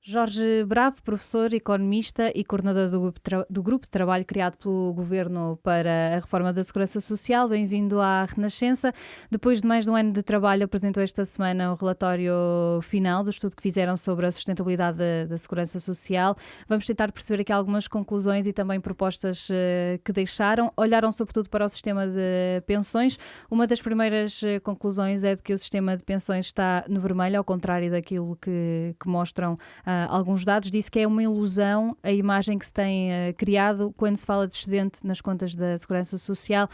Jorge Bravo, professor, economista e coordenador do grupo de trabalho criado pelo Governo para a reforma da Segurança Social. Bem-vindo à Renascença. Depois de mais de um ano de trabalho, apresentou esta semana o relatório final do estudo que fizeram sobre a sustentabilidade da Segurança Social. Vamos tentar perceber aqui algumas conclusões e também propostas que deixaram. Olharam sobretudo para o sistema de pensões. Uma das primeiras conclusões é de que o sistema de pensões está no vermelho, ao contrário daquilo que mostram alguns dados. Disse que é uma ilusão a imagem que se tem criado quando se fala de excedente nas contas da Segurança Social,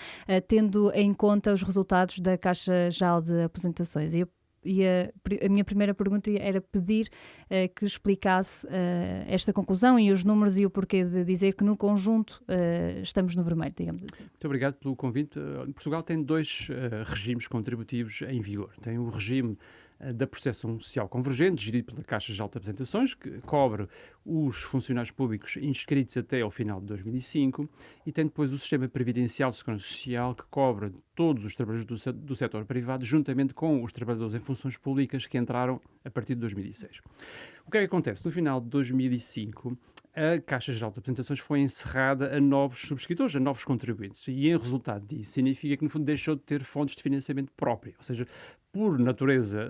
tendo em conta os resultados da Caixa Geral de Aposentações. E a minha primeira pergunta era pedir que explicasse esta conclusão e os números e o porquê de dizer que no conjunto estamos no vermelho, digamos assim. Muito obrigado pelo convite. Portugal tem dois regimes contributivos em vigor. Tem o regime da Proteção Social Convergente, gerido pela Caixa de Aposentações, que cobre os funcionários públicos inscritos até ao final de 2005, e tem depois o Sistema Previdencial de Segurança Social, que cobre todos os trabalhadores do setor privado, juntamente com os trabalhadores em funções públicas que entraram a partir de 2006. O que é que acontece? No final de 2005, a Caixa Geral de Aposentações foi encerrada a novos subscritores, a novos contribuintes, e em resultado disso significa que, no fundo, deixou de ter fontes de financiamento própria, ou seja, por natureza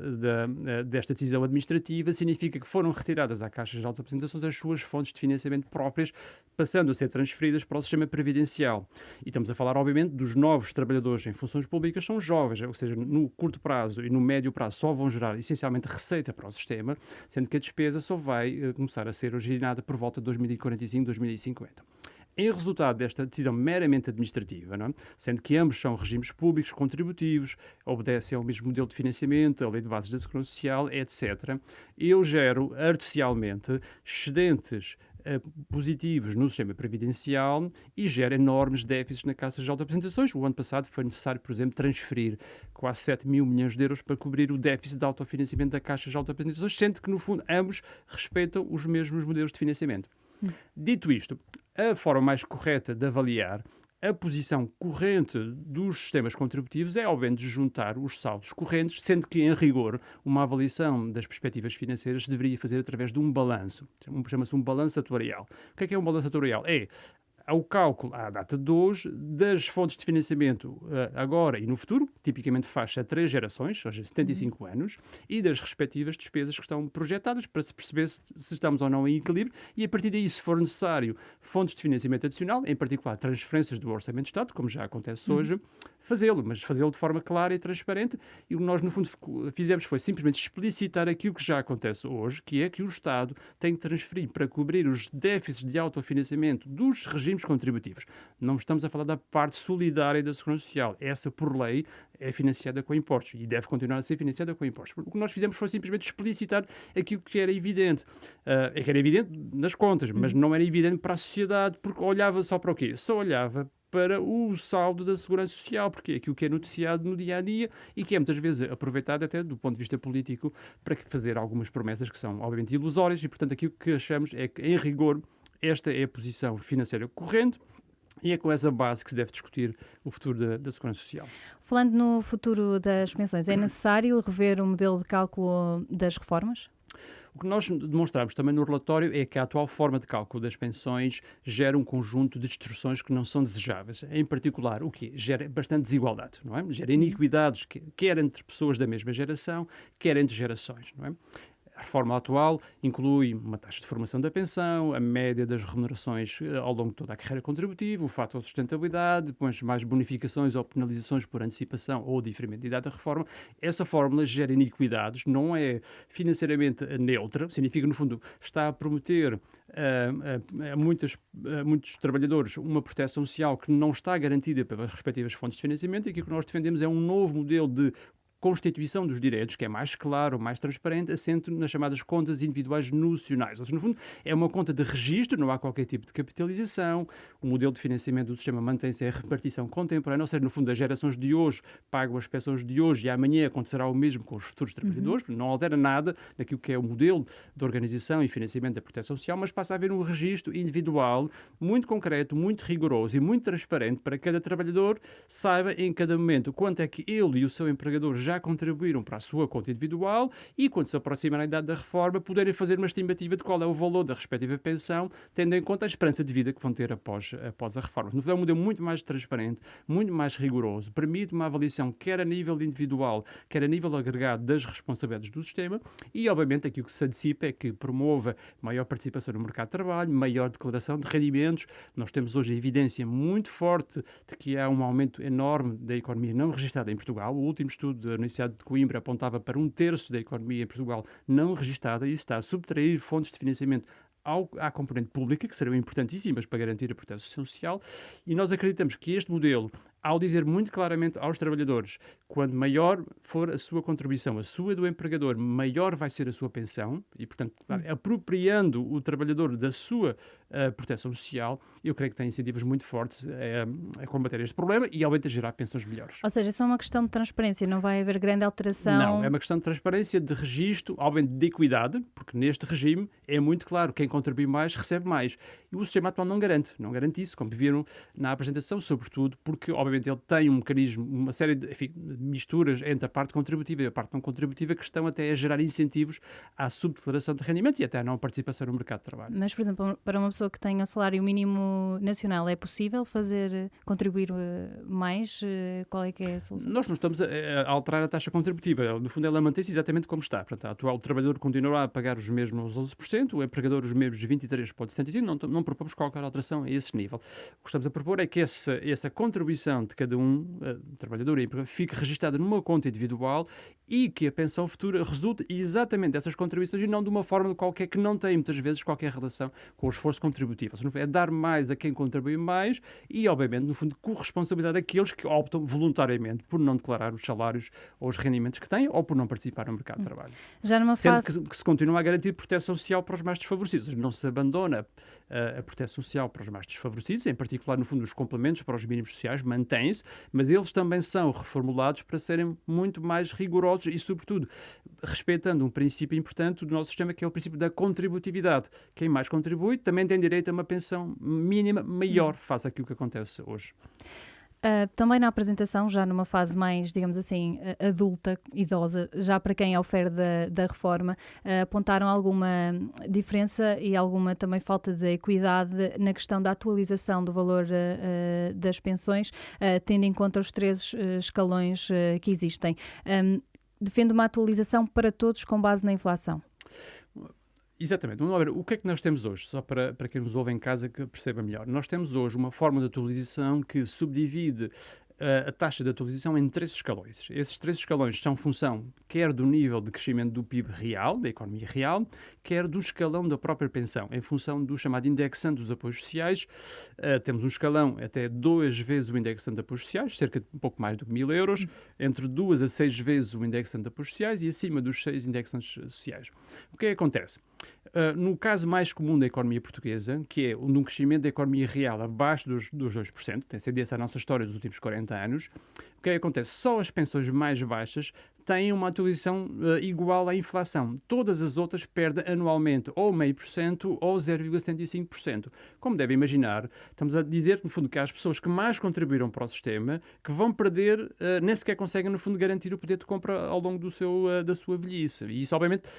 desta decisão administrativa, significa que foram retiradas à Caixa Geral de Aposentações as suas fontes de financiamento próprias, passando a ser transferidas para o sistema previdencial. E estamos a falar, obviamente, dos novos trabalhadores em funções públicas, são jovens, ou seja, no curto prazo e no médio prazo só vão gerar essencialmente receita para o sistema, sendo que a despesa só vai começar a ser originada por volta de 2045, 2050. Em resultado desta decisão meramente administrativa, não é? Sendo que ambos são regimes públicos contributivos, obedecem ao mesmo modelo de financiamento, a lei de bases da Segurança Social, etc., eu gero artificialmente excedentes positivos no sistema previdencial e gera enormes déficits na Caixa Geral de Aposentações. O ano passado foi necessário, por exemplo, transferir quase 7 mil milhões de euros para cobrir o déficit de autofinanciamento da Caixa Geral de Aposentações, sendo que, no fundo, ambos respeitam os mesmos modelos de financiamento. Dito isto, a forma mais correta de avaliar a posição corrente dos sistemas contributivos é, obviamente, juntar os saldos correntes, sendo que, em rigor, uma avaliação das perspectivas financeiras se deveria fazer através de um balanço. Chama-se um balanço atuarial. O que é um balanço atuarial? É ao cálculo, à data de hoje, das fontes de financiamento agora e no futuro, tipicamente faz-se a 3 gerações, ou seja, 75 anos, e das respectivas despesas que estão projetadas para se perceber se estamos ou não em equilíbrio, e a partir daí, se for necessário, fontes de financiamento adicional, em particular transferências do Orçamento de Estado, como já acontece hoje, fazê-lo, mas fazê-lo de forma clara e transparente. E o que nós, no fundo, fizemos foi simplesmente explicitar aquilo que já acontece hoje, que é que o Estado tem que transferir para cobrir os déficits de autofinanciamento dos regimes contributivos. Não estamos a falar da parte solidária da Segurança Social. Essa, por lei, é financiada com impostos e deve continuar a ser financiada com impostos. O que nós fizemos foi simplesmente explicitar aquilo que era evidente. Que era evidente nas contas, mas não era evidente para a sociedade, porque olhava só para o quê? Só olhava para o saldo da Segurança Social, porque é aquilo que é noticiado no dia-a-dia e que é muitas vezes aproveitado até do ponto de vista político para fazer algumas promessas que são, obviamente, ilusórias, e, portanto, aquilo que achamos é que, em rigor, esta é a posição financeira corrente e é com essa base que se deve discutir o futuro da Segurança Social. Falando no futuro das pensões, é necessário rever o modelo de cálculo das reformas? O que nós demonstramos também no relatório é que a atual forma de cálculo das pensões gera um conjunto de distorções que não são desejáveis. Em particular, o que gera bastante desigualdade, não é? Gera iniquidades, quer entre pessoas da mesma geração, quer entre gerações, não é? A reforma atual inclui uma taxa de formação da pensão, a média das remunerações ao longo de toda a carreira contributiva, o fator de sustentabilidade, depois mais bonificações ou penalizações por antecipação ou diferimento de idade da reforma. Essa fórmula gera iniquidades, não é financeiramente neutra, significa, no fundo, está a prometer a muitos trabalhadores uma proteção social que não está garantida pelas respectivas fontes de financiamento, e aquilo que nós defendemos é um novo modelo de constituição dos direitos, que é mais claro, mais transparente, assente nas chamadas contas individuais nocionais. Ou seja, no fundo, é uma conta de registro, não há qualquer tipo de capitalização, o modelo de financiamento do sistema mantém-se a repartição contemporânea, ou seja, no fundo, as gerações de hoje pagam as pensões de hoje e amanhã acontecerá o mesmo com os futuros trabalhadores, não altera nada naquilo que é o modelo de organização e financiamento da proteção social, mas passa a haver um registro individual, muito concreto, muito rigoroso e muito transparente para que cada trabalhador saiba em cada momento quanto é que ele e o seu empregador já já contribuíram para a sua conta individual e, quando se aproximarem da idade da reforma, poderem fazer uma estimativa de qual é o valor da respectiva pensão, tendo em conta a esperança de vida que vão ter após a reforma. No fundo, é um modelo muito mais transparente, muito mais rigoroso, permite uma avaliação quer a nível individual, quer a nível agregado das responsabilidades do sistema e, obviamente, aquilo que se antecipa é que promova maior participação no mercado de trabalho, maior declaração de rendimentos. Nós temos hoje a evidência muito forte de que há um aumento enorme da economia não registada em Portugal. O último estudo da Universidade de Coimbra apontava para 1/3 da economia em Portugal não registada e está a subtrair fontes de financiamento à componente pública, que serão importantíssimas para garantir a proteção social, e nós acreditamos que este modelo, ao dizer muito claramente aos trabalhadores, quando maior for a sua contribuição, a sua do empregador, maior vai ser a sua pensão, e, portanto, apropriando o trabalhador da sua proteção social, eu creio que tem incentivos muito fortes a combater este problema e, obviamente, a gerar pensões melhores. Ou seja, isso é uma questão de transparência, não vai haver grande alteração? Não, é uma questão de transparência, de registro, obviamente de equidade, porque neste regime é muito claro, quem contribui mais recebe mais. E o sistema atual não garante isso, como viram na apresentação, sobretudo porque, obviamente, ele tem um mecanismo, uma série de misturas entre a parte contributiva e a parte não contributiva que estão até a gerar incentivos à subdeclaração de rendimento e até à não participação no mercado de trabalho. Mas, por exemplo, para uma pessoa que tenha o salário mínimo nacional, é possível contribuir mais? Qual é que é a solução? Nós não estamos a alterar a taxa contributiva. No fundo, ela mantém-se exatamente como está. Portanto, o trabalhador continuará a pagar os mesmos 11%, o empregador os mesmos 23,75%. Não propomos qualquer alteração a esse nível. O que estamos a propor é que essa contribuição de cada trabalhador e empregador, fique registada numa conta individual e que a pensão futura resulte exatamente dessas contribuições e não de uma forma qualquer que não tem, muitas vezes, qualquer relação com o esforço contributivo. É dar mais a quem contribui mais e, obviamente, no fundo, corresponsabilidade àqueles que optam voluntariamente por não declarar os salários ou os rendimentos que têm ou por não participar no mercado de trabalho. Sendo que se continua a garantir proteção social para os mais desfavorecidos. Não se abandona a proteção social para os mais desfavorecidos, em particular, no fundo, os complementos para os mínimos sociais mantêm-se, mas eles também são reformulados para serem muito mais rigorosos e, sobretudo, respeitando um princípio importante do nosso sistema, que é o princípio da contributividade. Quem mais contribui também tem direito a uma pensão mínima maior face àquilo que acontece hoje. Também na apresentação, já numa fase mais, digamos assim, adulta, idosa, já para quem é o FER da reforma, apontaram alguma diferença e alguma também falta de equidade na questão da atualização do valor das pensões, tendo em conta os 3 escalões que existem. Defende uma atualização para todos com base na inflação. Exatamente. Vamos lá ver o que é que nós temos hoje, só para quem nos ouve em casa que perceba melhor. Nós temos hoje uma forma de atualização que subdivide a taxa de atualização em 3 escalões. Esses 3 escalões são função quer do nível de crescimento do PIB real, da economia real, quer do escalão da própria pensão, em função do chamado indexante dos apoios sociais. Temos um escalão até 2 vezes o indexante de apoios sociais, cerca de um pouco mais de 1.000 euros, entre 2 a 6 vezes o indexante de apoios sociais e acima dos 6 indexantes sociais. O que é que acontece? No caso mais comum da economia portuguesa, que é um crescimento da economia real abaixo dos 2%, tem sido essa a nossa história dos últimos 40 anos, o que é que acontece? Só as pensões mais baixas têm uma atualização igual à inflação. Todas as outras perdem anualmente ou 0,5% ou 0,75%. Como devem imaginar, estamos a dizer, no fundo, que há as pessoas que mais contribuíram para o sistema que vão perder, nem sequer conseguem, no fundo, garantir o poder de compra ao longo da sua velhice. E isso, obviamente,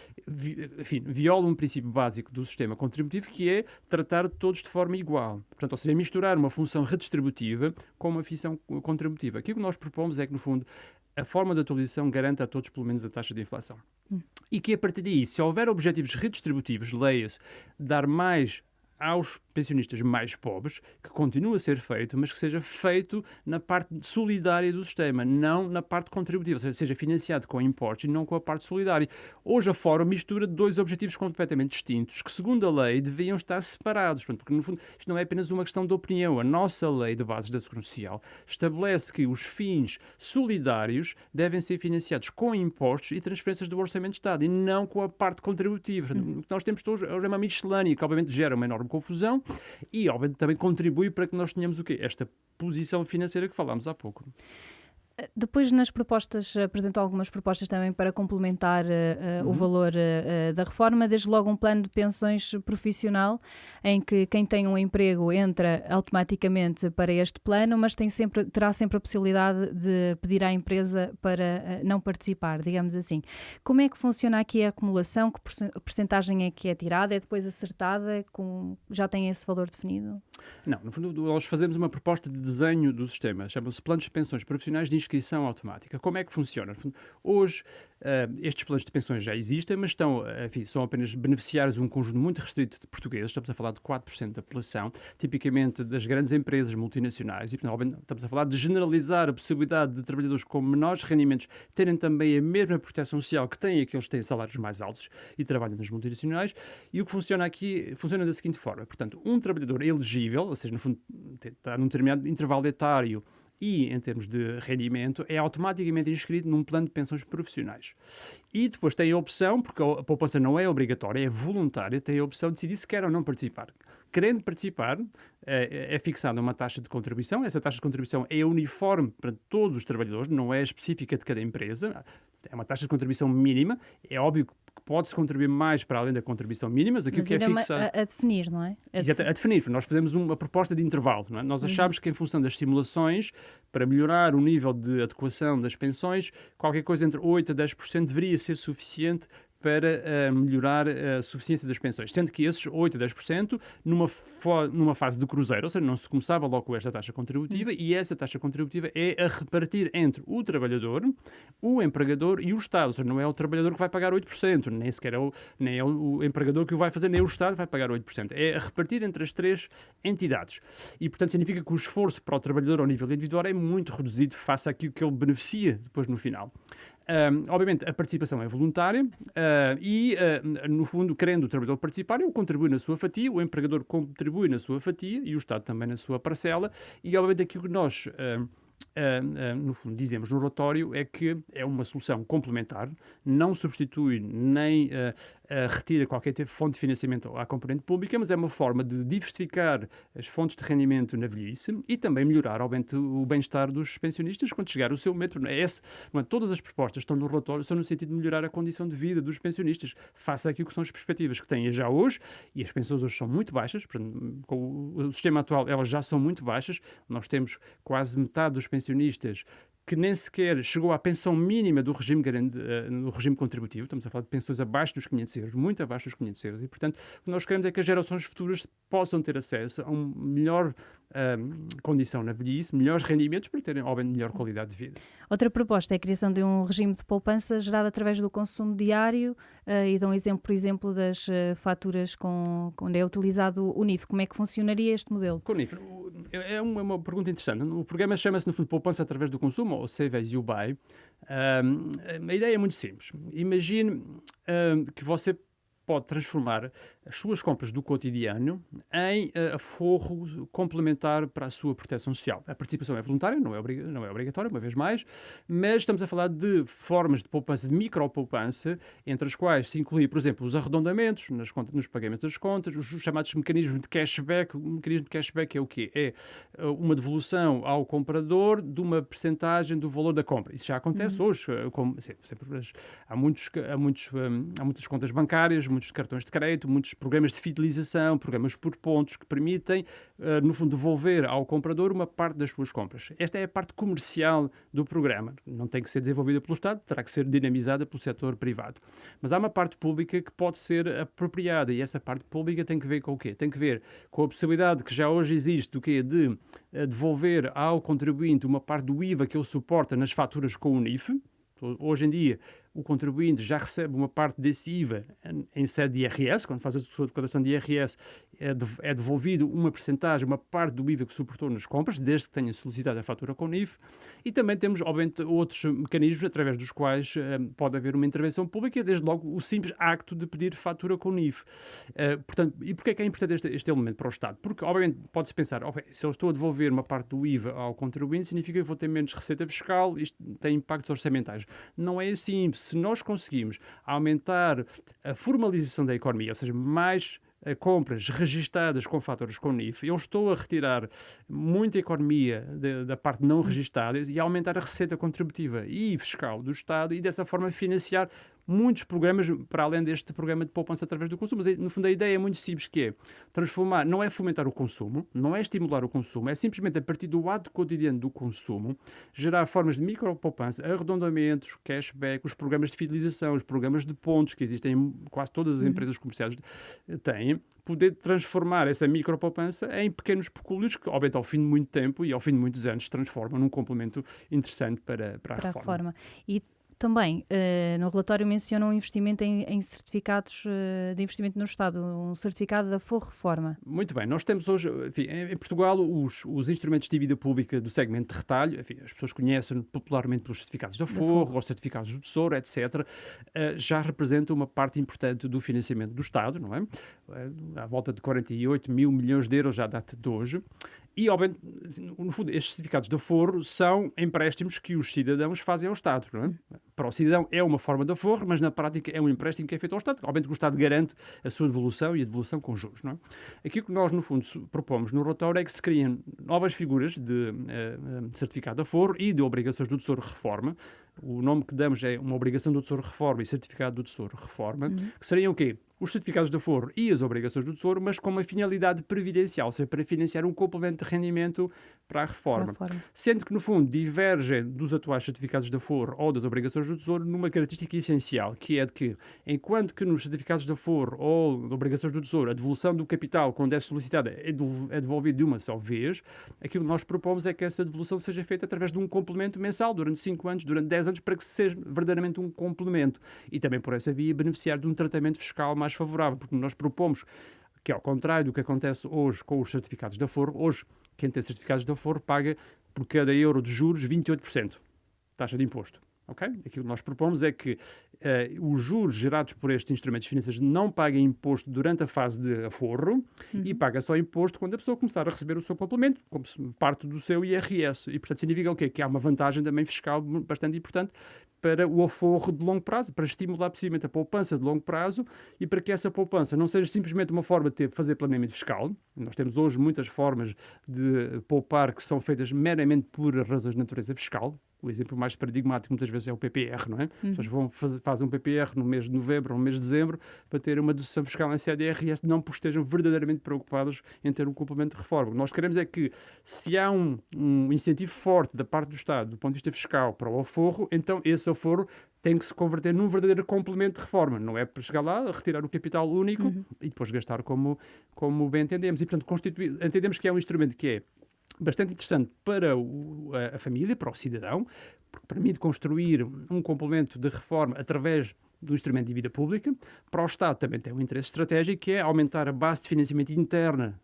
viola um princípio básico do sistema contributivo, que é tratar todos de forma igual. Portanto, ou seja, misturar uma função redistributiva com uma função contributiva. Aquilo que nós propomos é que, no fundo, a forma de atualização garanta a todos pelo menos a taxa de inflação. E que, a partir daí, se houver objetivos redistributivos, leia-se, dar mais aos pensionistas mais pobres, que continua a ser feito, mas que seja feito na parte solidária do sistema, não na parte contributiva, ou seja, seja financiado com impostos e não com a parte solidária. Hoje a Fórum mistura 2 objetivos completamente distintos, que segundo a lei deviam estar separados, porque no fundo isto não é apenas uma questão de opinião. A nossa lei de bases da Segurança Social estabelece que os fins solidários devem ser financiados com impostos e transferências do Orçamento de Estado e não com a parte contributiva. O que nós temos hoje é uma miscelânea que obviamente gera uma enorme confusão e, obviamente, também contribui para que nós tenhamos o quê? Esta posição financeira que falámos há pouco. Depois, nas propostas, apresentou algumas propostas também para complementar o valor da reforma, desde logo um plano de pensões profissional, em que quem tem um emprego entra automaticamente para este plano, mas terá sempre a possibilidade de pedir à empresa para não participar, digamos assim. Como é que funciona aqui a acumulação? Que percentagem é que é tirada? É depois acertada? Já tem esse valor definido? Não, no fundo, nós fazemos uma proposta de desenho do sistema, chama-se Planos de Pensões Profissionais de Inscrição Automática. Como é que funciona? Hoje, estes planos de pensões já existem, mas são apenas beneficiários de um conjunto muito restrito de portugueses, estamos a falar de 4% da população, tipicamente das grandes empresas multinacionais, e portanto, estamos a falar de generalizar a possibilidade de trabalhadores com menores rendimentos terem também a mesma proteção social que têm aqueles que têm salários mais altos e trabalham nas multinacionais, e o que funciona aqui, funciona da seguinte forma, portanto, um trabalhador elegível, ou seja, no fundo, está num determinado intervalo etário e, em termos de rendimento, é automaticamente inscrito num plano de pensões profissionais. E depois tem a opção, porque a poupança não é obrigatória, é voluntária, tem a opção de decidir se quer ou não participar. Querendo participar, é fixada uma taxa de contribuição. Essa taxa de contribuição é uniforme para todos os trabalhadores, não é específica de cada empresa. É uma taxa de contribuição mínima. É óbvio que pode-se contribuir mais para além da contribuição mínima, mas aquilo que é fixado... a definir, não é? A definir. Nós fazemos uma proposta de intervalo. Não é? Nós achamos que, em função das simulações, para melhorar o nível de adequação das pensões, qualquer coisa entre 8% a 10% deveria ser suficiente para melhorar a suficiência das pensões, sendo que esses 8% a 10% numa fase de cruzeiro, ou seja, não se começava logo com esta taxa contributiva, e essa taxa contributiva é a repartir entre o trabalhador, o empregador e o Estado, ou seja, não é o trabalhador que vai pagar 8%, nem sequer nem é o empregador que o vai fazer, nem o Estado vai pagar 8%, é a repartir entre as três entidades. E, portanto, significa que o esforço para o trabalhador ao nível individual é muito reduzido face àquilo que ele beneficia depois no final. Obviamente, a participação é voluntária no fundo, querendo o trabalhador participar, ele contribui na sua fatia, o empregador contribui na sua fatia e o Estado também na sua parcela. E, obviamente, aquilo que nós, no fundo, dizemos no relatório é que é uma solução complementar, não substitui nem retira qualquer fonte de financiamento à componente pública, mas é uma forma de diversificar as fontes de rendimento na velhice e também melhorar, obviamente, o bem-estar dos pensionistas quando chegar o seu momento. Todas as propostas que estão no relatório são no sentido de melhorar a condição de vida dos pensionistas, face àquilo que são as perspectivas que têm já hoje, e as pensões hoje são muito baixas, portanto, com o sistema atual elas já são muito baixas. Nós temos quase metade dos pensionistas que nem sequer chegou à pensão mínima do regime no regime contributivo. Estamos a falar de pensões abaixo dos 500 euros, muito abaixo dos 500 euros. E, portanto, o que nós queremos é que as gerações futuras possam ter acesso a uma melhor condição na velhice, melhores rendimentos para terem, obviamente, melhor qualidade de vida. Outra proposta é a criação de um regime de poupança gerado através do consumo diário e dão exemplo, por exemplo, das faturas onde é utilizado o NIF. Como é que funcionaria este modelo? Com o NIF, é uma pergunta interessante. O programa chama-se, no fundo, Poupança através do Consumo, ou Save as You Buy. A ideia é muito simples. Imagine que você pode transformar as suas compras do cotidiano em aforro complementar para a sua proteção social. A participação é voluntária, não é obrigatória, uma vez mais, mas estamos a falar de formas de poupança, de micropoupança, entre as quais se inclui, por exemplo, os arredondamentos nos pagamentos das contas, os chamados mecanismos de cashback. O mecanismo de cashback é o quê? É uma devolução ao comprador de uma percentagem do valor da compra. Isso já acontece hoje. Há muitas contas bancárias, muitos cartões de crédito, muitos programas de fidelização, programas por pontos que permitem, no fundo, devolver ao comprador uma parte das suas compras. Esta é a parte comercial do programa. Não tem que ser desenvolvida pelo Estado, terá que ser dinamizada pelo setor privado. Mas há uma parte pública que pode ser apropriada, e essa parte pública tem que ver com o quê? Tem que ver com a possibilidade que já hoje existe do quê? De devolver ao contribuinte uma parte do IVA que ele suporta nas faturas com o NIF. Hoje em dia, o contribuinte já recebe uma parte desse IVA em sede de IRS, quando faz a sua declaração de IRS, é devolvido uma percentagem, uma parte do IVA que suportou nas compras, desde que tenha solicitado a fatura com o NIF. E também temos, obviamente, outros mecanismos através dos quais pode haver uma intervenção pública, desde logo o simples acto de pedir fatura com o NIF. Portanto, e porquê é que é importante este elemento para o Estado? Porque, obviamente, pode-se pensar, se eu estou a devolver uma parte do IVA ao contribuinte, significa que vou ter menos receita fiscal, isto tem impactos orçamentais. Não é assim. se nós conseguimos aumentar a formalização da economia, ou seja, mais compras registadas com fatores com NIF, eu estou a retirar muita economia da parte não registada e aumentar a receita contributiva e fiscal do Estado e dessa forma financiar muitos programas para além deste programa de poupança através do consumo. Mas, no fundo, a ideia é muito simples, que é transformar, não é fomentar o consumo, não é estimular o consumo, é simplesmente a partir do ato cotidiano do consumo, gerar formas de micropoupança, arredondamentos, cashback, os programas de fidelização, os programas de pontos que existem em quase todas as empresas comerciais têm, poder transformar essa micropoupança em pequenos pecúlios que, obviamente, ao fim de muito tempo e ao fim de muitos anos, se transformam num complemento interessante para a reforma. E também, no relatório menciona um investimento em certificados de investimento no Estado, um certificado da Forro-Reforma. Muito bem, nós temos hoje, enfim, em Portugal, os instrumentos de dívida pública do segmento de retalho, enfim, as pessoas conhecem popularmente pelos certificados da Forro, ou certificados do Tesouro, etc., já representam uma parte importante do financiamento do Estado, não é? À volta de 48 mil milhões de euros já à data de hoje. E, obviamente, no fundo, estes certificados de aforro são empréstimos que os cidadãos fazem ao Estado, não é? Para o cidadão é uma forma de aforro, mas na prática é um empréstimo que é feito ao Estado. Obviamente que o Estado garante a sua devolução e a devolução com juros, não é? Aquilo que nós, no fundo, propomos no relatório é que se criem novas figuras de certificado de aforro e de obrigações do Tesouro Reforma. O nome que damos é uma obrigação do Tesouro Reforma e certificado do Tesouro Reforma, que seriam o quê? Os certificados de aforro e as obrigações do Tesouro, mas com uma finalidade previdencial, ou seja, para financiar um complemento de rendimento para a reforma. Sendo que, no fundo, divergem dos atuais certificados de aforro ou das obrigações do Tesouro numa característica essencial, que é de que, enquanto que nos certificados de aforro ou de obrigações do Tesouro, a devolução do capital, quando é solicitada, é devolvida de uma só vez, aquilo que nós propomos é que essa devolução seja feita através de um complemento mensal, durante 5 anos, durante 10 anos, para que seja verdadeiramente um complemento. E também, por essa via, beneficiar de um tratamento fiscal mais favorável, porque nós propomos que, ao contrário do que acontece hoje com os certificados de aforro, hoje quem tem certificados de aforro paga por cada euro de juros 28%, taxa de imposto. Okay? Aquilo que nós propomos é que os juros gerados por estes instrumentos financeiros não paguem imposto durante a fase de aforro e paga só imposto quando a pessoa começar a receber o seu complemento, como parte do seu IRS. E, portanto, significa o quê? Que há uma vantagem também fiscal bastante importante para o aforro de longo prazo, para estimular precisamente a poupança de longo prazo e para que essa poupança não seja simplesmente uma forma de fazer planeamento fiscal. Nós temos hoje muitas formas de poupar que são feitas meramente por razões de natureza fiscal. O exemplo mais paradigmático muitas vezes é o PPR, não é? As pessoas fazem um PPR no mês de novembro ou no mês de dezembro para ter uma dedução fiscal em CDRS, não porque estejam verdadeiramente preocupados em ter um complemento de reforma. O que nós queremos é que, se há um incentivo forte da parte do Estado, do ponto de vista fiscal, para o aforro, então esse aforro tem que se converter num verdadeiro complemento de reforma. Não é para chegar lá, retirar o capital único e depois gastar como bem entendemos. E, portanto, entendemos que é um instrumento que é bastante interessante para a família, para o cidadão, porque permite construir um complemento de reforma através do instrumento de dívida pública. Para o Estado também tem um interesse estratégico, que é aumentar a base de financiamento interna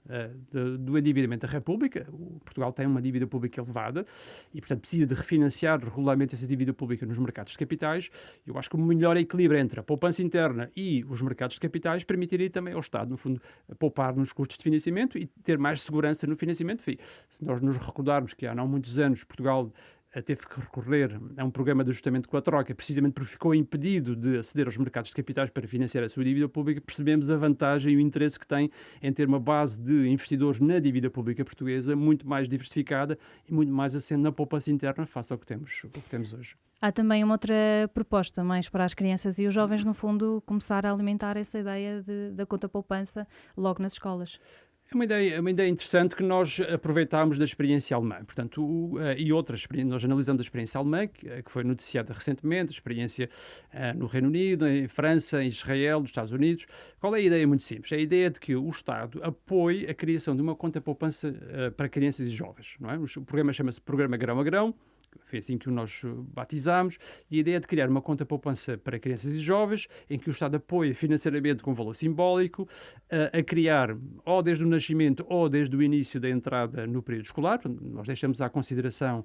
do endividamento da República. Portugal tem uma dívida pública elevada e, portanto, precisa de refinanciar regularmente essa dívida pública nos mercados de capitais. Eu acho que o melhor equilíbrio entre a poupança interna e os mercados de capitais permitiria também ao Estado, no fundo, poupar nos custos de financiamento e ter mais segurança no financiamento. Enfim, se nós nos recordarmos que há não muitos anos Portugal teve que recorrer a um programa de ajustamento com a troca, precisamente porque ficou impedido de aceder aos mercados de capitais para financiar a sua dívida pública, percebemos a vantagem e o interesse que tem em ter uma base de investidores na dívida pública portuguesa muito mais diversificada e muito mais assente na poupança interna face ao que temos hoje. Há também uma outra proposta, mais para as crianças e os jovens, no fundo, começar a alimentar essa ideia da conta poupança logo nas escolas. É uma ideia interessante que nós aproveitámos da experiência alemã. Portanto, e outras experiências, nós analisamos a experiência alemã, que foi noticiada recentemente, a experiência no Reino Unido, em França, em Israel, nos Estados Unidos. Qual é a ideia? Muito simples. É a ideia de que o Estado apoie a criação de uma conta poupança para crianças e jovens. Não é? O programa chama-se Programa Grão a Grão. Foi assim que nós batizámos, e a ideia é de criar uma conta poupança para crianças e jovens, em que o Estado apoia financeiramente com valor simbólico, a criar, ou desde o nascimento ou desde o início da entrada no período escolar. Nós deixamos à consideração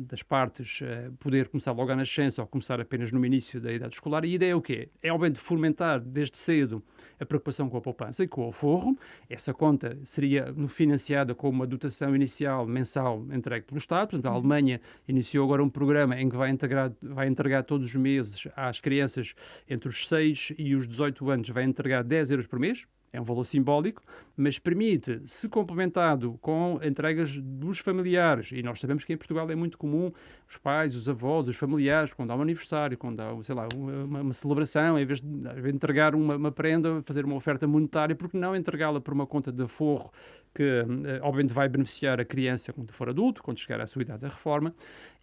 das partes poder começar logo à nascença ou começar apenas no início da idade escolar. E a ideia é o quê? É, obviamente, fomentar desde cedo a preocupação com a poupança e com o aforro. Essa conta seria financiada com uma dotação inicial mensal entregue pelo Estado. Por exemplo, a Alemanha iniciou agora um programa em que vai entregar todos os meses às crianças entre os 6 e os 18 anos, vai entregar 10 euros por mês. É um valor simbólico, mas permite, se complementado com entregas dos familiares, e nós sabemos que em Portugal é muito comum os pais, os avós, os familiares, quando há um aniversário, quando há, sei lá, uma celebração, em vez de entregar uma prenda, fazer uma oferta monetária, porque não entregá-la por uma conta de aforro que, obviamente, vai beneficiar a criança quando for adulto, quando chegar à sua idade da reforma.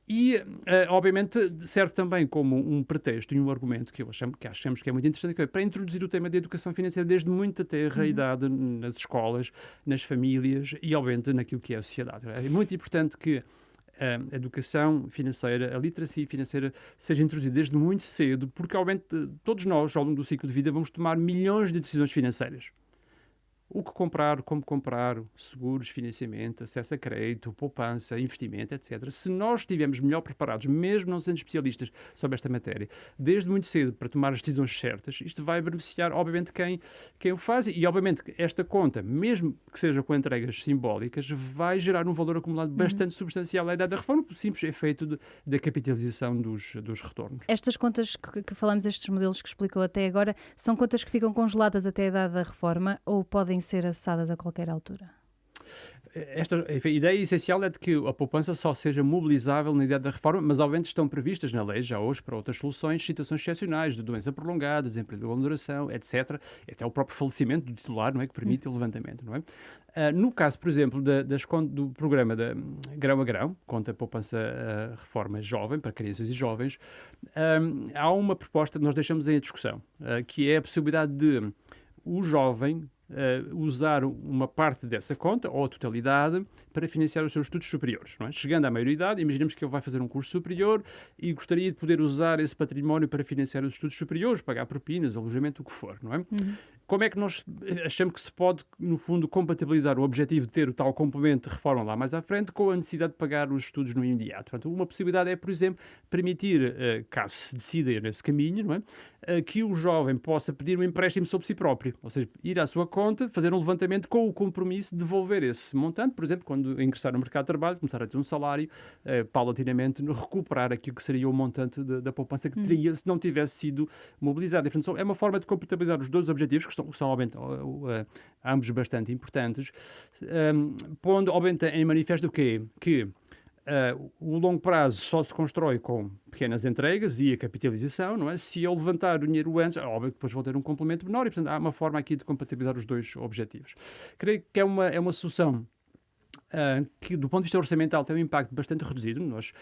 E, obviamente, serve também como um pretexto e um argumento que achamos que é muito interessante, que é para introduzir o tema da educação financeira desde muito tenra idade nas escolas, nas famílias e, obviamente, naquilo que é a sociedade. É muito importante que a educação financeira, a literacia financeira, seja introduzida desde muito cedo, porque, obviamente, todos nós, ao longo do ciclo de vida, vamos tomar milhões de decisões financeiras. O que comprar, como comprar, seguros, financiamento, acesso a crédito, poupança, investimento, etc. Se nós estivermos melhor preparados, mesmo não sendo especialistas sobre esta matéria, desde muito cedo para tomar as decisões certas, isto vai beneficiar, obviamente, quem o faz. E, obviamente, esta conta, mesmo que seja com entregas simbólicas, vai gerar um valor acumulado bastante substancial à idade da reforma, por simples efeito da capitalização dos retornos. Estas contas que falamos, estes modelos que explicou até agora, são contas que ficam congeladas até a idade da reforma ou podem ser acessadas a qualquer altura? A ideia essencial é de que a poupança só seja mobilizável na idade da reforma, mas obviamente estão previstas na lei já hoje para outras soluções, situações excepcionais de doença prolongada, desemprego de longa duração, etc. Até o próprio falecimento do titular, não é, que permite o levantamento, não é? No caso, por exemplo, do programa da Grão a Grão, conta poupança reforma jovem, para crianças e jovens, há uma proposta que nós deixamos em discussão, que é a possibilidade de o jovem usar uma parte dessa conta, ou a totalidade, para financiar os seus estudos superiores. Não é? Chegando à maioridade, imaginemos que ele vai fazer um curso superior e gostaria de poder usar esse património para financiar os estudos superiores, pagar propinas, alojamento, o que for. Não é? Como é que nós achamos que se pode, no fundo, compatibilizar o objetivo de ter o tal complemento de reforma lá mais à frente com a necessidade de pagar os estudos no imediato? Portanto, uma possibilidade é, por exemplo, permitir, caso se decida ir nesse caminho, não é? Que o jovem possa pedir um empréstimo sobre si próprio, ou seja, ir à sua conta, fazer um levantamento com o compromisso de devolver esse montante, por exemplo, quando ingressar no mercado de trabalho, começar a ter um salário, paulatinamente recuperar aquilo que seria o montante da poupança que teria se não tivesse sido mobilizado. E, portanto, é uma forma de compatibilizar os dois objetivos, que são obviamente, ambos bastante importantes, pondo, obviamente, em manifesto o quê? Que o longo prazo só se constrói com pequenas entregas e a capitalização, não é? Se eu levantar o dinheiro antes, óbvio que depois vou ter um complemento menor e, portanto, há uma forma aqui de compatibilizar os dois objetivos. Creio que é uma solução que, do ponto de vista orçamental, tem um impacto bastante reduzido. Nós,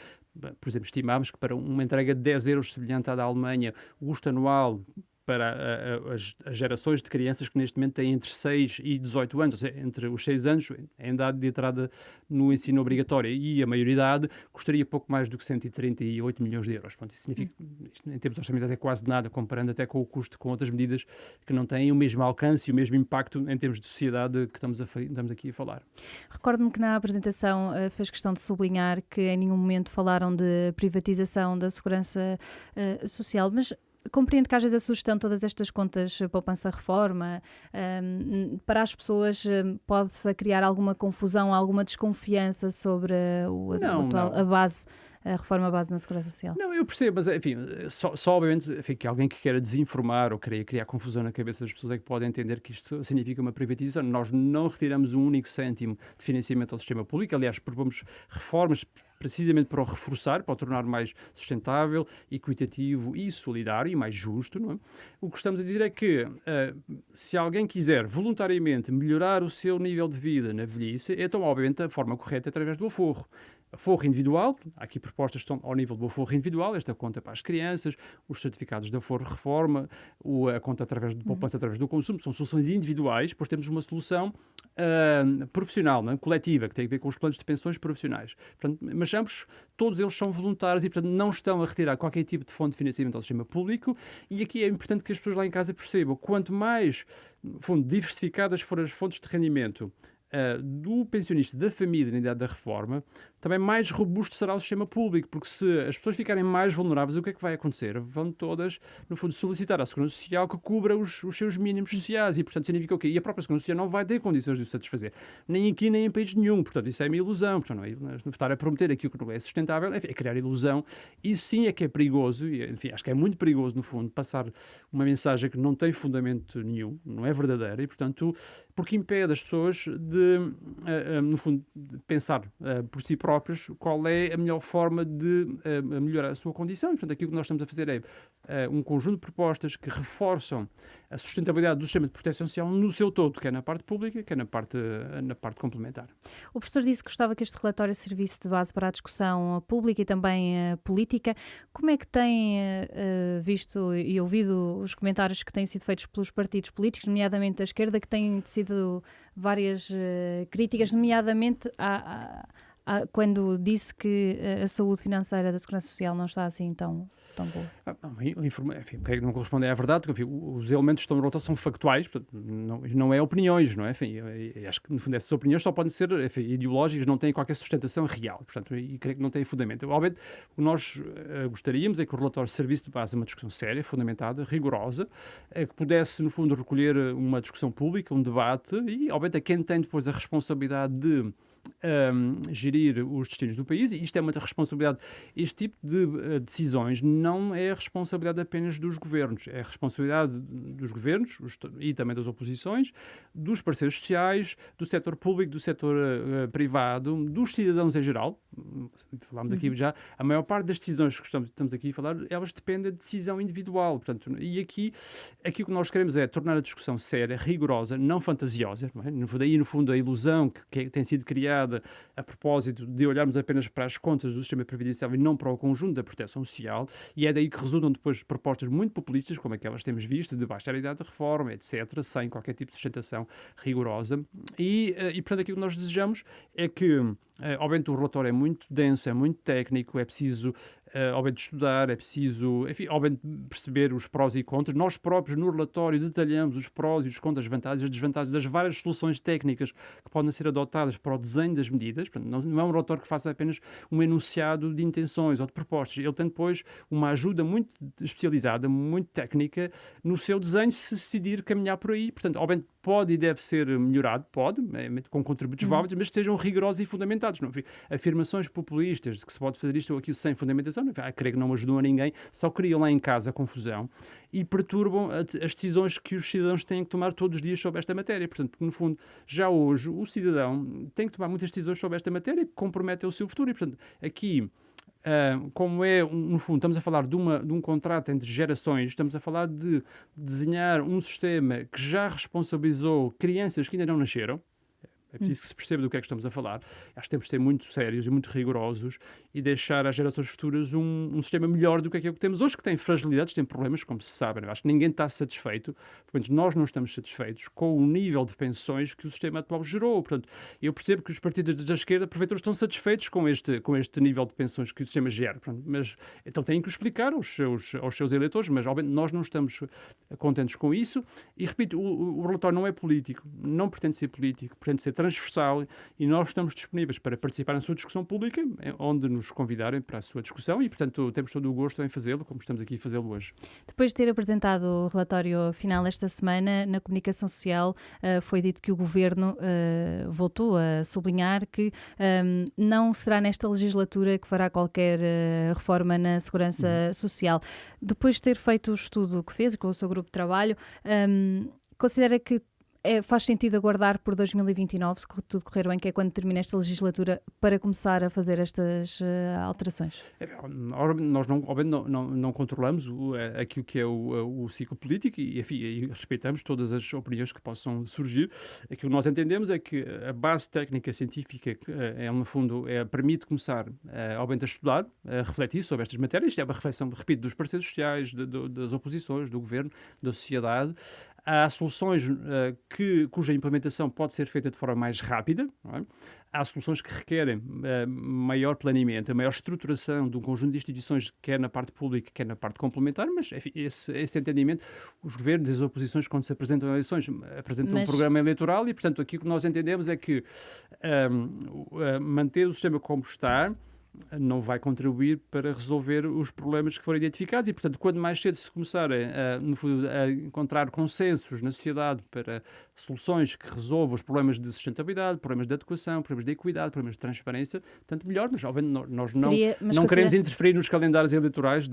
por exemplo, estimamos que para uma entrega de 10 euros semelhante à da Alemanha, o custo anual para as gerações de crianças que neste momento têm entre 6 e 18 anos, ou seja, entre os 6 anos em idade de entrada no ensino obrigatório e a maioridade, custaria pouco mais do que 138 milhões de euros. Pronto, isso significa, isto, em termos orçamentais, é quase nada, comparando até com o custo com outras medidas que não têm o mesmo alcance e o mesmo impacto em termos de sociedade que estamos aqui a falar. Recordo-me que na apresentação fez questão de sublinhar que em nenhum momento falaram de privatização da segurança social, mas compreendo que às vezes a sugestão, todas estas contas poupança-reforma, para as pessoas pode-se criar alguma confusão, alguma desconfiança sobre a reforma base na Segurança Social? Não, eu percebo, mas enfim, só obviamente enfim, que alguém que queira desinformar ou queira criar confusão na cabeça das pessoas é que pode entender que isto significa uma privatização. Nós não retiramos um único cêntimo de financiamento ao sistema público, aliás, propomos reformas precisamente para o reforçar, para o tornar mais sustentável, equitativo e solidário e mais justo, não é? O que estamos a dizer é que se alguém quiser voluntariamente melhorar o seu nível de vida na velhice, então obviamente a forma correta é através do aforro. Aforro individual, há aqui propostas que estão ao nível do aforro individual, esta conta para as crianças, os certificados de aforro reforma, a conta através de poupança através do consumo, são soluções individuais, depois temos uma solução profissional, não é? Coletiva, que tem a ver com os planos de pensões profissionais. Portanto, mas ambos, todos eles são voluntários e, portanto, não estão a retirar qualquer tipo de fonte de financiamento ao sistema público, e aqui é importante que as pessoas lá em casa percebam, quanto mais diversificadas forem as fontes de rendimento do pensionista, da família na idade da reforma, também mais robusto será o sistema público, porque se as pessoas ficarem mais vulneráveis, o que é que vai acontecer? Vão todas, no fundo, solicitar à Segurança Social que cubra os seus mínimos sociais e, portanto, significa o quê? E a própria Segurança Social não vai ter condições de o satisfazer, nem aqui, nem em país nenhum, portanto, isso é uma ilusão, portanto, não é estar a prometer aquilo que não é sustentável, enfim, é criar ilusão, e sim é que é perigoso, e, enfim, acho que é muito perigoso, no fundo, passar uma mensagem que não tem fundamento nenhum, não é verdadeira, e, portanto, porque impede as pessoas de, no fundo, de pensar por si próprios qual é a melhor forma de melhorar a sua condição. E, portanto, aquilo que nós estamos a fazer é um conjunto de propostas que reforçam a sustentabilidade do sistema de proteção social no seu todo, quer na parte pública, quer na parte complementar. O professor disse que gostava que este relatório servisse de base para a discussão pública e também política. Como é que tem visto e ouvido os comentários que têm sido feitos pelos partidos políticos, nomeadamente da esquerda, que têm sido várias críticas, nomeadamente quando disse que a saúde financeira da Segurança Social não está assim tão boa? Enfim, creio que não corresponde à verdade, porque, enfim, os elementos que estão na nota são factuais, portanto, não é opiniões, não é? Enfim, acho que, no fundo, essas opiniões só podem ser, enfim, ideológicas, não têm qualquer sustentação real, portanto, e creio que não têm fundamento. Obviamente, o que nós gostaríamos é que o relatório servisse de base a uma discussão séria, fundamentada, rigorosa, que pudesse, no fundo, recolher uma discussão pública, um debate, e, obviamente, a quem tem depois a responsabilidade de gerir os destinos do país, e isto é uma responsabilidade. Este tipo de decisões não é a responsabilidade apenas dos governos, é a responsabilidade dos governos e também das oposições, dos parceiros sociais, do setor público, do setor privado, dos cidadãos em geral. Falámos aqui já, a maior parte das decisões que estamos aqui a falar, elas dependem de decisão individual, portanto, e aqui o que nós queremos é tornar a discussão séria, rigorosa, não fantasiosa, não é? Daí, no fundo, a ilusão que tem sido criada a propósito de olharmos apenas para as contas do sistema previdenciário e não para o conjunto da proteção social, e é daí que resultam depois propostas muito populistas, como aquelas que temos visto, de baixar a idade da reforma, etc., sem qualquer tipo de sustentação rigorosa. E portanto, aquilo que nós desejamos é que, obviamente, o relatório é muito denso, é muito técnico, é preciso obviamente estudar, é preciso, enfim, obviamente perceber os prós e contras. Nós próprios no relatório detalhamos os prós e os contras, as vantagens e as desvantagens das várias soluções técnicas que podem ser adotadas para o desenho das medidas. Portanto, não é um relatório que faça apenas um enunciado de intenções ou de propostas. Ele tem depois uma ajuda muito especializada, muito técnica no seu desenho, se decidir caminhar por aí. Portanto, obviamente pode e deve ser melhorado, com contributos válidos, mas que sejam rigorosos e fundamentados. Não? Afirmações populistas de que se pode fazer isto ou aquilo sem fundamentação, creio que não ajudam a ninguém, só criam lá em casa a confusão e perturbam as decisões que os cidadãos têm que tomar todos os dias sobre esta matéria. Portanto, porque no fundo, já hoje, o cidadão tem que tomar muitas decisões sobre esta matéria que comprometem o seu futuro. E, portanto, aqui, como no fundo, estamos a falar de um contrato entre gerações, estamos a falar de desenhar um sistema que já responsabilizou crianças que ainda não nasceram. É preciso que se perceba do que é que estamos a falar. Acho que temos de ser muito sérios e muito rigorosos e deixar às gerações futuras um sistema melhor do que aquilo que temos hoje, que tem fragilidades, tem problemas, como se sabe. Acho que ninguém está satisfeito, pelo menos nós não estamos satisfeitos com o nível de pensões que o sistema atual gerou. Portanto, eu percebo que os partidos da esquerda, porventura, estão satisfeitos com este nível de pensões que o sistema gera. Portanto, mas então têm que o explicar aos seus eleitores, mas obviamente nós não estamos contentes com isso. E repito, o relatório não é político, não pretende ser político, pretende ser transversal, e nós estamos disponíveis para participar na sua discussão pública, onde nos convidarem para a sua discussão, e portanto temos todo o gosto em fazê-lo, como estamos aqui a fazê-lo hoje. Depois de ter apresentado o relatório final esta semana, na comunicação social foi dito que o Governo voltou a sublinhar que não será nesta legislatura que fará qualquer reforma na segurança social. Depois de ter feito o estudo que fez com o seu grupo de trabalho, considera que faz sentido aguardar por 2029, se tudo correr bem, que é quando termina esta legislatura, para começar a fazer estas alterações? Nós não controlamos aquilo que é o ciclo político e respeitamos todas as opiniões que possam surgir. Aquilo que nós entendemos é que a base técnica científica, no fundo, permite começar a estudar, a refletir sobre estas matérias. Isto é uma reflexão, repito, dos parceiros sociais, das oposições, do governo, da sociedade. Há soluções cuja implementação pode ser feita de forma mais rápida, não é? Há soluções que requerem maior planeamento, a maior estruturação de um conjunto de instituições, quer na parte pública, quer na parte complementar, mas enfim, esse entendimento, os governos e as oposições, quando se apresentam a eleições, apresentam um programa eleitoral e, portanto, aquilo que nós entendemos é que manter o sistema como está não vai contribuir para resolver os problemas que foram identificados e, portanto, quando mais cedo se começarem a encontrar consensos na sociedade para soluções que resolvam os problemas de sustentabilidade, problemas de adequação, problemas de equidade, problemas de transparência, tanto melhor, mas obviamente nós não queremos interferir nos calendários eleitorais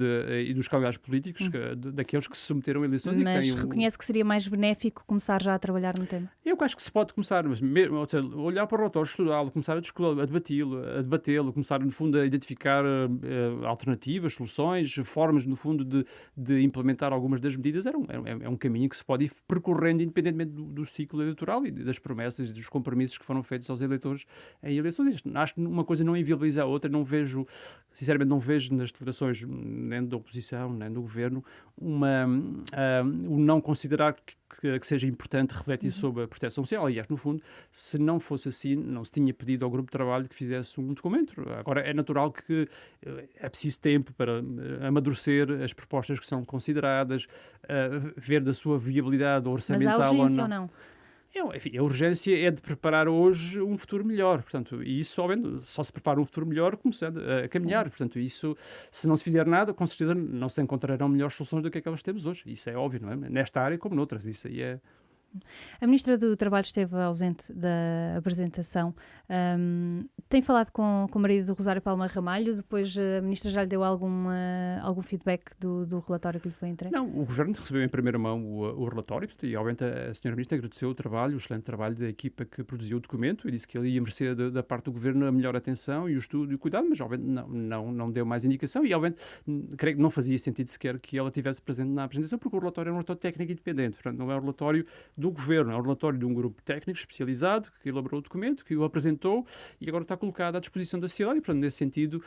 e dos calendários políticos daqueles que se submeteram a eleições. Mas reconhece que seria mais benéfico começar já a trabalhar no tema? Eu acho que se pode começar, mas mesmo, ou seja, olhar para o relatório, estudá-lo, começar a debatê-lo, começar, no fundo, a identificar alternativas, soluções, formas, no fundo, de implementar algumas das medidas, é um caminho que se pode ir percorrendo independentemente do ciclo eleitoral e das promessas e dos compromissos que foram feitos aos eleitores em eleições. Acho que uma coisa não inviabiliza a outra, sinceramente não vejo nas declarações nem da oposição, nem do governo, o não considerar que seja importante refletir sobre a proteção social. Aliás, no fundo, se não fosse assim, não se tinha pedido ao grupo de trabalho que fizesse um documento. Agora, é natural que é preciso tempo para amadurecer as propostas que são consideradas, ver da sua viabilidade orçamental. Mas há urgência ou não? Enfim, a urgência é de preparar hoje um futuro melhor, portanto, e isso só se prepara um futuro melhor começando a caminhar, portanto, isso, se não se fizer nada, com certeza não se encontrarão melhores soluções do que aquelas que temos hoje, isso é óbvio, não é? Nesta área como noutras, isso aí é... A Ministra do Trabalho esteve ausente da apresentação. Tem falado com o marido do Rosário Palma Ramalho, depois a Ministra já lhe deu algum feedback do relatório que lhe foi entregue? Não, o Governo recebeu em primeira mão o relatório e, obviamente, a Sra. Ministra agradeceu o excelente trabalho da equipa que produziu o documento e disse que ele ia merecer da parte do Governo a melhor atenção e o estudo e o cuidado, mas, obviamente, não deu mais indicação e, obviamente, creio que não fazia sentido sequer que ela estivesse presente na apresentação, porque o relatório é um relatório técnico independente, portanto, não é um relatório do Governo, é um relatório de um grupo técnico especializado que elaborou o documento, que o apresentou e agora está colocado à disposição da sociedade e, portanto, nesse sentido,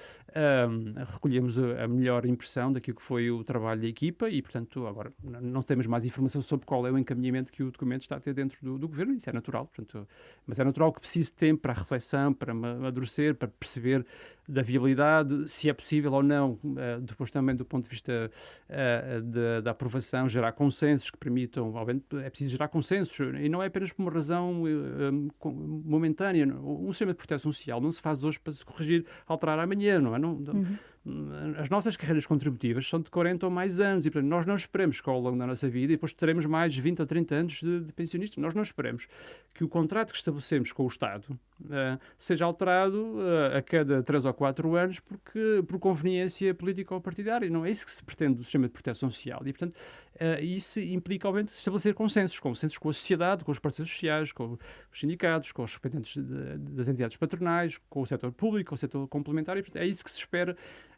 recolhemos a melhor impressão daquilo que foi o trabalho da equipa e, portanto, agora não temos mais informação sobre qual é o encaminhamento que o documento está a ter dentro do Governo, isso é natural, portanto, mas é natural que precise de tempo para a reflexão, para amadurecer, para perceber da viabilidade, se é possível ou não, depois também do ponto de vista da aprovação, gerar consensos que permitam, obviamente, é preciso gerar consensos, e não é apenas por uma razão momentânea. Um sistema de proteção social não se faz hoje para se corrigir, alterar amanhã, não é? As nossas carreiras contributivas são de 40 ou mais anos e, portanto, nós não esperamos que ao longo da nossa vida e depois teremos mais 20 ou 30 anos de pensionista. Nós não esperamos que o contrato que estabelecemos com o Estado seja alterado a cada 3 ou 4 anos por conveniência política ou partidária. Não é isso que se pretende do sistema de proteção social. E, portanto, isso implica, obviamente, estabelecer consensos com a sociedade, com os parceiros sociais, com os sindicatos, com os representantes das entidades patronais, com o setor público, com o setor complementar. E, portanto, é isso que se espera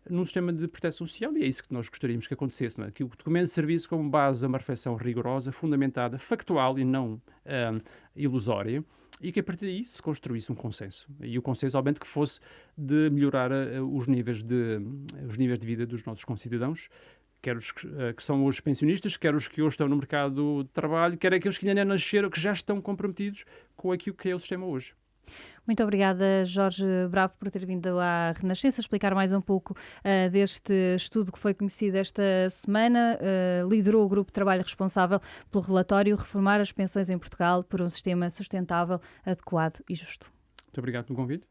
num sistema de proteção social e é isso que nós gostaríamos que acontecesse, não é? Que o documento servisse como base a uma reflexão rigorosa, fundamentada, factual e não ilusória, e que a partir daí se construísse um consenso. E o consenso, obviamente, que fosse de melhorar os níveis de vida dos nossos concidadãos, quer os que são os pensionistas, quer os que hoje estão no mercado de trabalho, quer aqueles que ainda não nasceram, que já estão comprometidos com aquilo que é o sistema hoje. Muito obrigada, Jorge Bravo, por ter vindo à Renascença explicar mais um pouco deste estudo que foi conhecido esta semana. Liderou o grupo de trabalho responsável pelo relatório Reformar as pensões em Portugal por um sistema sustentável, adequado e justo. Muito obrigado pelo convite.